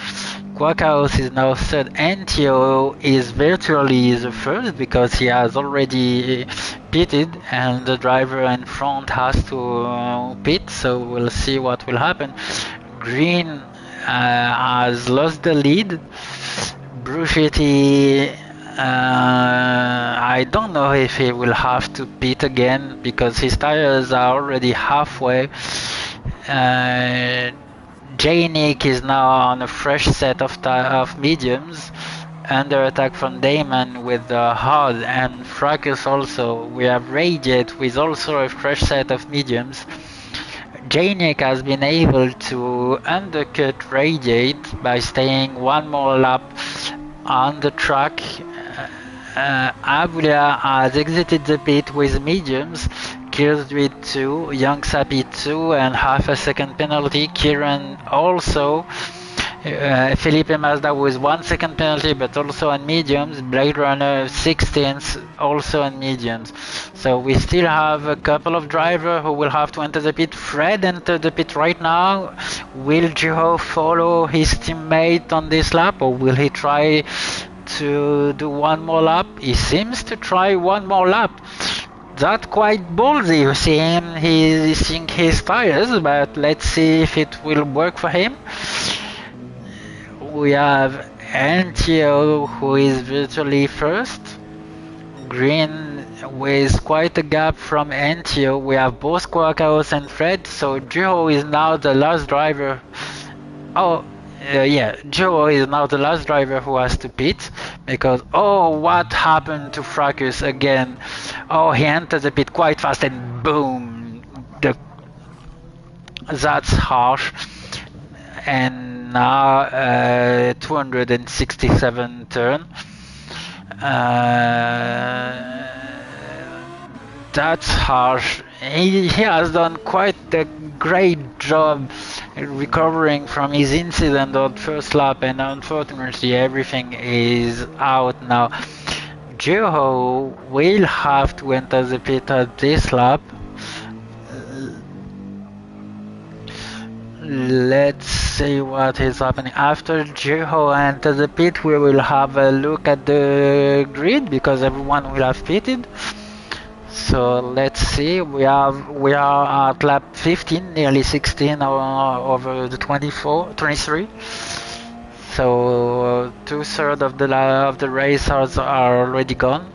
Speaker 1: Quackhouse is now third. NTO is virtually the first because he has already pitted and the driver in front has to pit, so we'll see what will happen. Green has lost the lead. Bruschetti, I don't know if he will have to pit again because his tires are already halfway. Janik is now on a fresh set of mediums, under attack from Damon with hard, and Fracus also. We have Radiate with also a fresh set of mediums. Janik has been able to undercut Radiate by staying one more lap on the track. Abulia has exited the pit with mediums. Kieran 2, Young Sapi 2 and half a second penalty. Kieran also. Felipe Mazda with 1 second penalty but also on mediums. Blade Runner 16th also on mediums. So we still have a couple of drivers who will have to enter the pit. Fred entered the pit right now. Will Jeho follow his teammate on this lap, or will he try to do one more lap? He seems to try one more lap. That's quite ballsy. You see him, he's using his tires, but let's see if it will work for him. We have Antio, who is virtually first. Green with quite a gap from Antio. We have both Quackhouse and Fred, so Joe is now the last driver. Oh, yeah, Joe is now the last driver who has to pit because what happened to Fracus again? Oh, he entered the pit quite fast and boom, that's harsh. And now 267 turn. That's harsh. He has done quite a great job recovering from his incident on first lap, and unfortunately everything is out now. Joe will have to enter the pit at this lap. Let's see what is happening. After Joe enters the pit, we will have a look at the grid because everyone will have pitted. So let's see, we are at lap 15, nearly 16 over the 23. So 2/3 of the racers are already gone.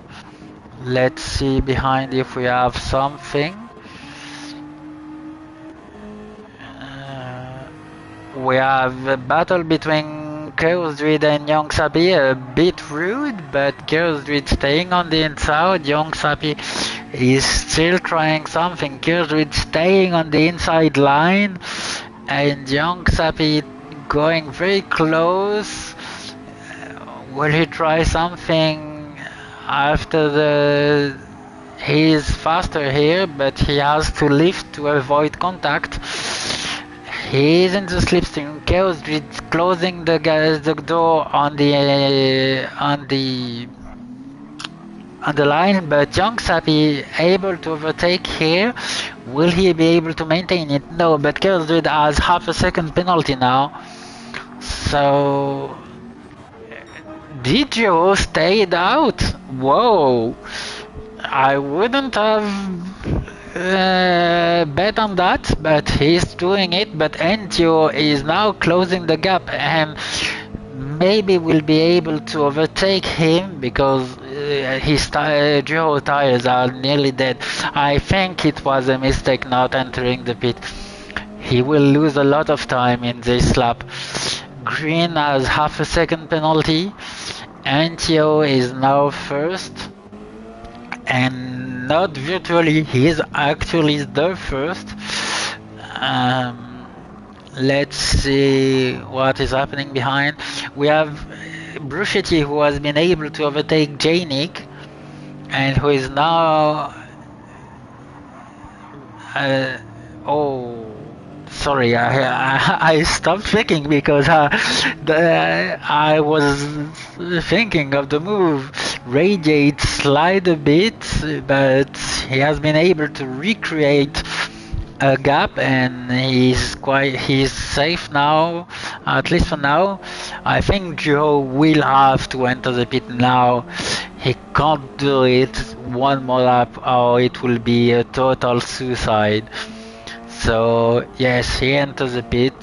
Speaker 1: Let's see behind if we have something. We have a battle between Chaos Druid and Young Sappy, a bit rude, but Chaos Druid staying on the inside. Young Sappy is still trying something. Chaos Druid staying on the inside line, and Young Sappy going very close. Will he try something after the... He is faster here, but he has to lift to avoid contact. He is in the slipstream. Chaos Druid closing the door on the line, but Young Sappy able to overtake here. Will he be able to maintain it? No, but Chaos Druid has half a second penalty now. So did Joe stayed out? Whoa! I wouldn't have bet on that, but he's doing it. But Antio is now closing the gap and maybe will be able to overtake him because his Joe tires are nearly dead. I think it was a mistake not entering the pit. He will lose a lot of time in this lap. Green has half a second penalty. Antio is now first. And not virtually, he is actually the first. Let's see what is happening behind. We have Bruschetti, who has been able to overtake Janik and who is now sorry, I stopped thinking because I was thinking of the move Radiate slide a bit, but he has been able to recreate a gap and he's safe now, at least for now. I think Joe will have to enter the pit now. He can't do it one more lap or it will be a total suicide. So yes, he enters the pit,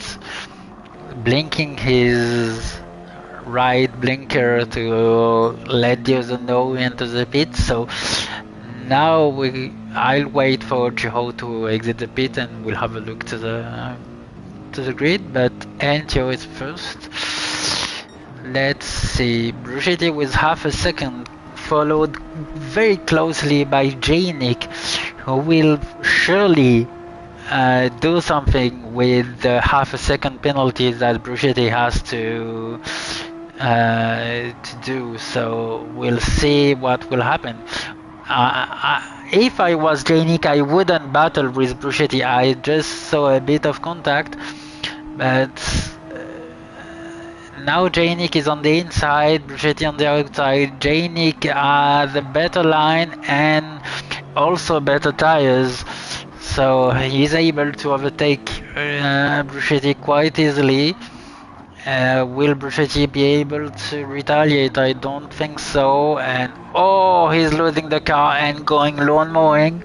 Speaker 1: blinking his right blinker to let the other know he enters the pit. So now I'll wait for Joe to exit the pit and we'll have a look to the grid. But Antio is first. Let's see, Bruschetti with half a second, followed very closely by Janik, who will surely do something with the half a second penalty that Bruschetti has to do. So we'll see what will happen. If I was Janik, I wouldn't battle with Bruschetti. I just saw a bit of contact, but now Janik is on the inside, Bruschetti on the outside. Janik has a better line and also better tires, so he's able to overtake Bruschetti quite easily. Will Bruschetti be able to retaliate? I don't think so. And oh, he's losing the car and going lawn mowing.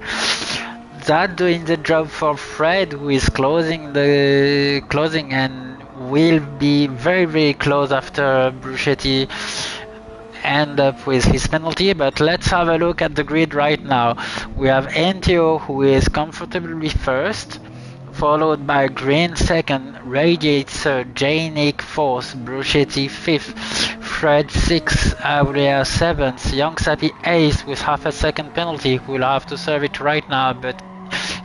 Speaker 1: That doing the job for Fred, who is closing and will be very close after Bruschetti end up with his penalty. But let's have a look at the grid right now. We have Antio, who is comfortably first, followed by Green second, Radiate third, Janik fourth, Bruschetti fifth, Fred sixth, Aurea seventh, Young Sapi eighth with half a second penalty. We'll have to serve it right now, but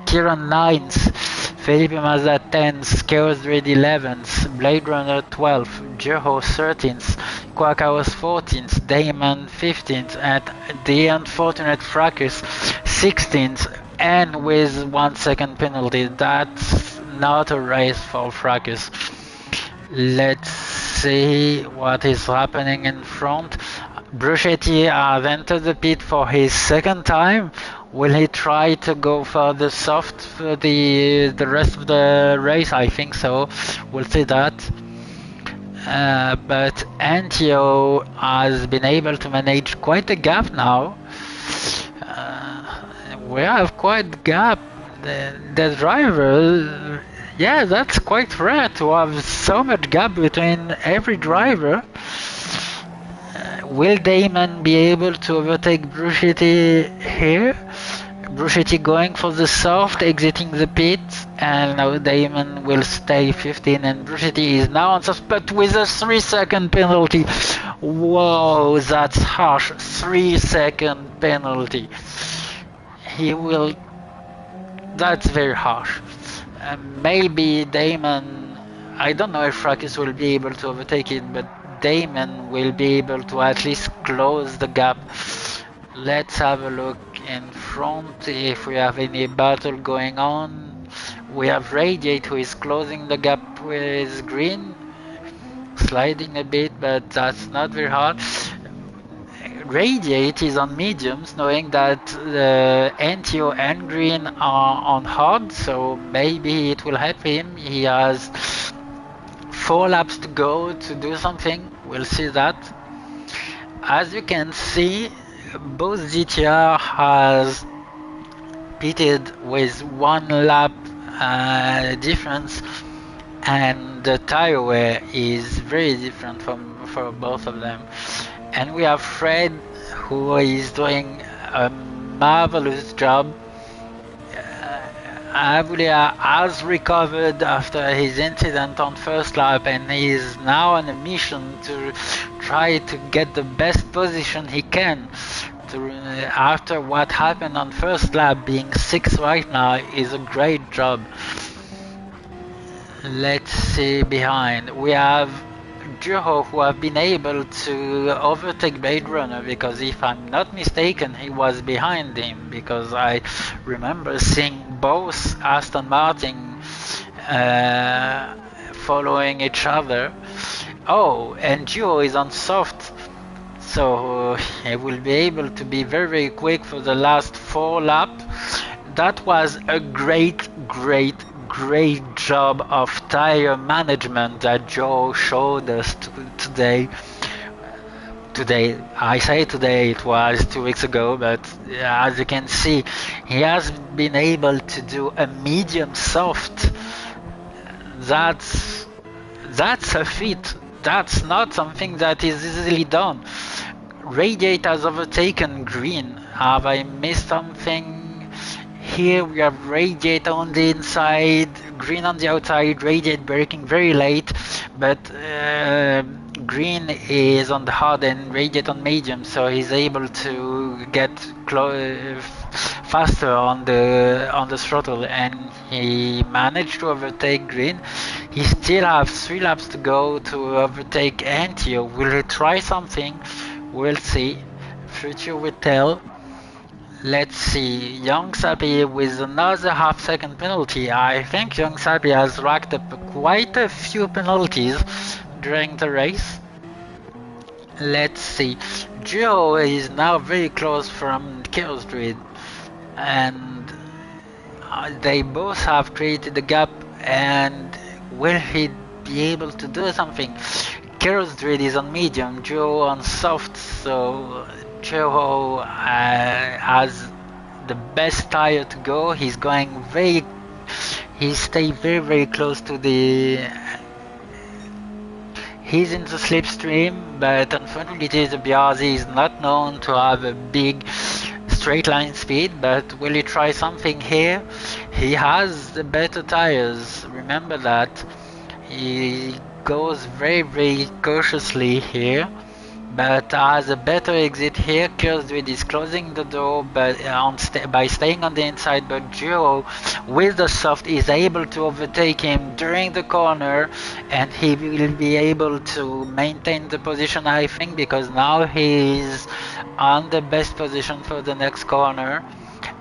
Speaker 1: Kieran ninth, Felipe Mazda 10th, Chaos Dread 11th, Blade Runner 12th, Jeho 13th, Quackhouse 14th, Damon 15th, and the unfortunate Fracus 16th, and with 1 second penalty. That's not a race for Fracus. Let's see what is happening in front. Bruschetti has entered the pit for his second time. Will he try to go for the soft for the rest of the race? I think so. We'll see that. But Antio has been able to manage quite a gap now. We have quite a gap. The driver, yeah, that's quite rare to have so much gap between every driver. Will Damon be able to overtake Bruschetti here? Bruschetti going for the soft, exiting the pit, and now Damon will stay 15, and Bruschetti is now on soft, but with a 3-second penalty. Whoa, that's harsh. 3-second penalty. He will... That's very harsh. Maybe Damon... I don't know if Fracus will be able to overtake it, but Damon will be able to at least close the gap. Let's have a look in front if we have any battle going on. We have Radiate, who is closing the gap with Green, sliding a bit, but that's not very hard. Radiate is on mediums, knowing that Antio and Green are on hard, so maybe it will help him. He has 4 laps to go to do something. We'll see that. As you can see, both GTR has pitted with 1 lap difference, and the tire wear is very different for both of them. And we have Fred, who is doing a marvelous job. Avulia has recovered after his incident on first lap, and he is now on a mission to try to get the best position he can. After what happened on first lap, being 6th right now is a great job. Let's see behind. We have Jeho, who have been able to overtake Blade Runner, because if I'm not mistaken, he was behind him, because I remember seeing both Aston Martin following each other. Oh, and Jeho is on soft, so he will be able to be very quick for the last 4 laps. That was a great job of tire management that Joe showed us today. I say today, it was 2 weeks ago, but as you can see, he has been able to do a medium soft. That's a feat. That's not something that is easily done. Radiate has overtaken Green. Have I missed something? Here we have Radiate on the inside, Green on the outside, Radiate braking very late, but Green is on the hard and Radiate on medium, so he's able to get faster on the throttle, and he managed to overtake Green. He still has 3 laps to go to overtake Antio. Will he try something? We'll see. Future will tell. Let's see, Young Sapi with another half-second penalty. I think Young Sapi has racked up quite a few penalties during the race. Let's see, Joe is now very close from Chaos Druid, and they both have created a gap, and will he be able to do something. Keros Druid is on medium, Joe on soft, so Joe has the best tire to go. He stay very close to the. He's in the slipstream, but unfortunately the BRZ is not known to have a big straight line speed, but will he try something here? He has the better tires, remember that. He goes very cautiously here, but has a better exit here. Kurzweed is closing the door but by staying on the inside, but Giro with the soft is able to overtake him during the corner, and he will be able to maintain the position, I think, because now he's on the best position for the next corner,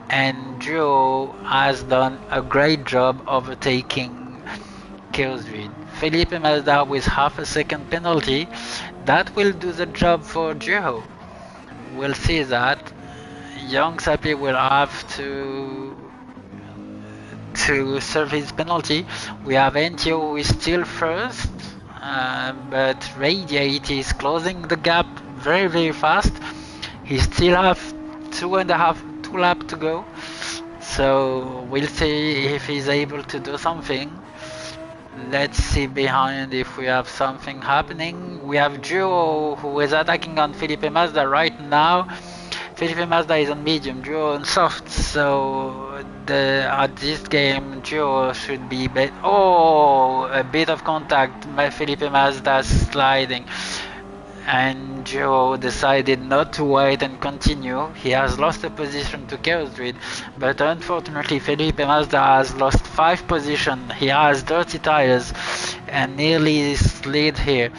Speaker 1: and Giro has done a great job overtaking Kurzweed. Felipe Mazda with half a second penalty. That will do the job for Giro. We'll see that. Young Sapi will have to serve his penalty. We have Entio who is still first, but Radiate is closing the gap very fast. He still have two laps to go. So we'll see if he's able to do something. Let's see behind if we have something happening. We have Duo who is attacking on Felipe Mazda right now. Felipe Mazda is on medium, Duo on soft, so at this game Duo should be a bit of contact. Felipe Mazda sliding, and Joe decided not to wait and continue. He has lost a position to Chaos Druid, but unfortunately Felipe Mazda has lost 5 positions. He has dirty tires and nearly slid here.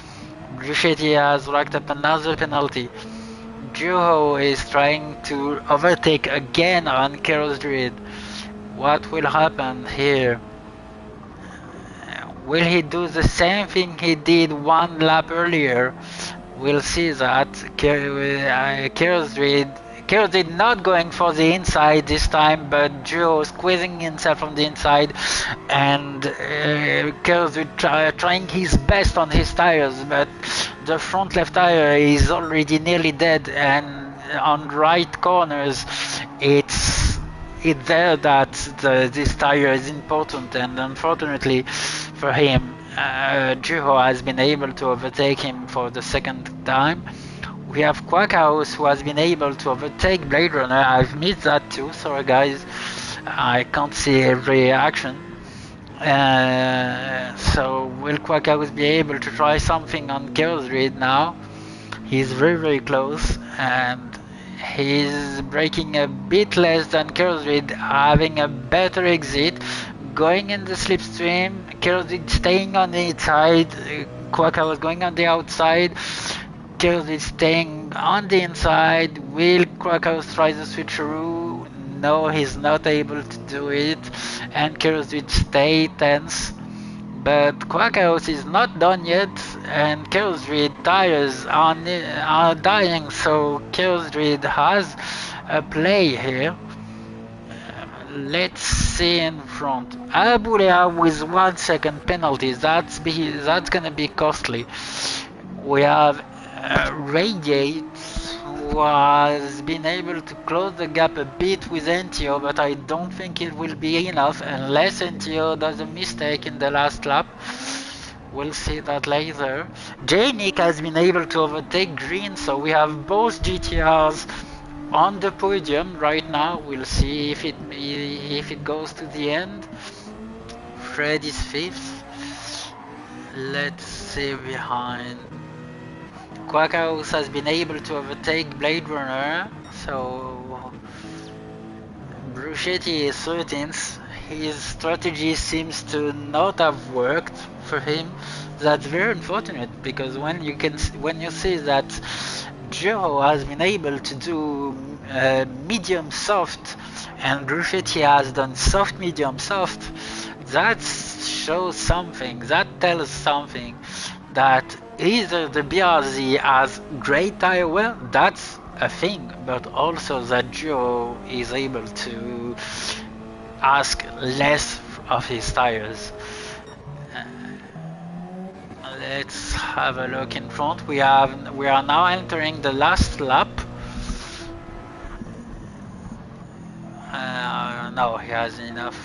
Speaker 1: Bruschetti has racked up another penalty. Juho is trying to overtake again on Chaos Druid. What will happen here? Will he do the same thing he did one lap earlier? We'll see that. Chaos Druid not going for the inside this time, but Joe squeezing himself from the inside, and Chaos Druid trying his best on his tires, but the front left tire is already nearly dead, and on right corners it's there that this tire is important, and unfortunately for him, Juho has been able to overtake him for the second time. We have Quackhouse who has been able to overtake Blade Runner. I've missed that too, sorry guys, I can't see every action. So will Quackhouse be able to try something on Chaos Reed now? He's very close, and he's braking a bit less than Chaos Reed, having a better exit, going in the slipstream. Chaos Reed staying on the inside, Quackhouse going on the outside. Chaos is staying on the inside. Will Quackhouse try the switcheroo? No, he's not able to do it, and Chaos will stay tense. But Quackhouse is not done yet, and Chaos tires are dying, so Chaos has a play here. Let's see in front. Abulea with 1 second penalty. That's gonna be costly. We have Radiate, who has been able to close the gap a bit with Entio, but I don't think it will be enough unless Entio does a mistake in the last lap. We'll see that later. J-Nick has been able to overtake Green, so we have both GTRs on the podium right now. We'll see if it goes to the end. Fred is 5th. Let's see behind. Quackhouse has been able to overtake Blade Runner, so Bruschetti is 13th. His strategy seems to not have worked for him. That's very unfortunate, because when you see that Joe has been able to do medium soft and Bruschetti has done soft medium soft, that shows something, that tells something, that either the BRZ has great tire wear, that's a thing, but also that Joe is able to ask less of his tires. Let's have a look in front. We are now entering the last lap. No, he has enough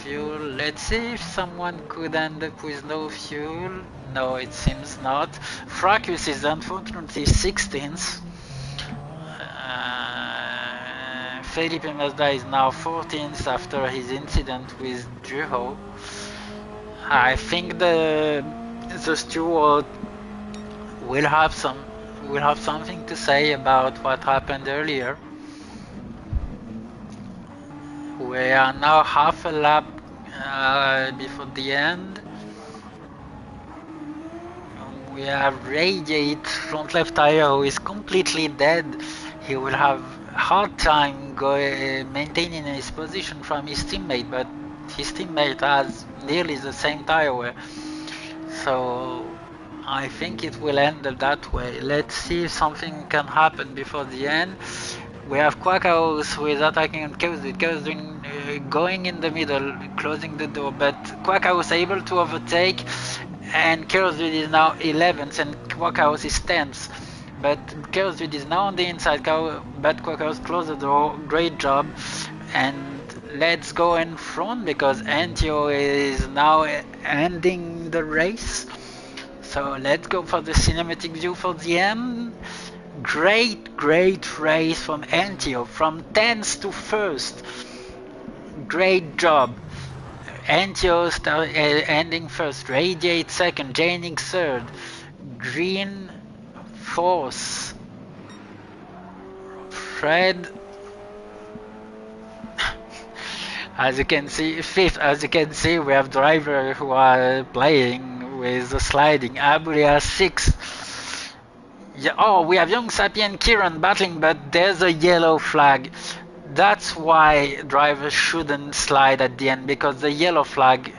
Speaker 1: fuel. Let's see if someone could end up with no fuel. No, it seems not. Fracus is unfortunately 16th. Felipe Mazda is now 14th after his incident with Juho. I think the steward will have something to say about what happened earlier. We are now half a lap before the end. We have Radiate front left tire who is completely dead. He will have hard time maintaining his position from his teammate, but his teammate has nearly the same tire wear. So I think it will end up that way. Let's see if something can happen before the end. We have Quackhouse who is attacking on Chaosdude. Chaosdude going in the middle, closing the door, but Quackhouse able to overtake, and Chaosdude is now 11th and Quackhouse is 10th. But Chaosdude is now on the inside, but Quackhouse closed the door, great job. And let's go in front because Antio is now ending the race. So let's go for the cinematic view for the end. Great race from Antio, from 10th to 1st. Great job. Antio ending first, Radiate second, Janik third, Green fourth, Fred, as you can see, fifth. As you can see, we have drivers who are playing with the sliding. Abulia sixth. Yeah, oh, we have Young Sapi and Kieran battling, but there's a yellow flag. That's why drivers shouldn't slide at the end, because the yellow flag,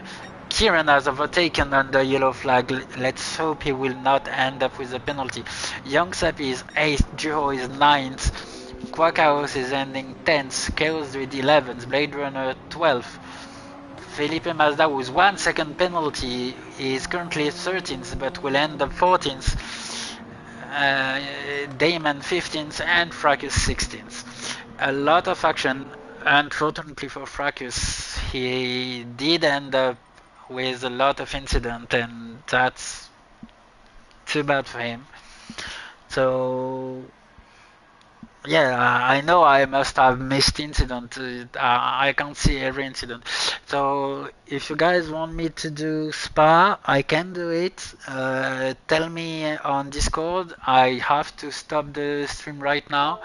Speaker 1: Kieran has overtaken under yellow flag. Let's hope he will not end up with a penalty. Young Sapi is 8th, Juho is 9th, Quackhouse is ending 10th, Chaos with 11th, Blade Runner 12th. Felipe Mazda with 1 second penalty is currently 13th, but will end up 14th. Damon 15th and Fracus 16th. A lot of action. Unfortunately for Fracus, he did end up with a lot of incident, and that's too bad for him. So yeah, I know I must have missed incident. I can't see every incident. So if you guys want me to do Spa, I can do it. Tell me on Discord. I have to stop the stream right now,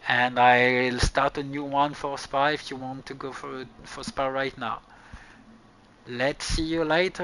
Speaker 1: and I'll start a new one for Spa if you want to go for Spa right now. Let's see you later.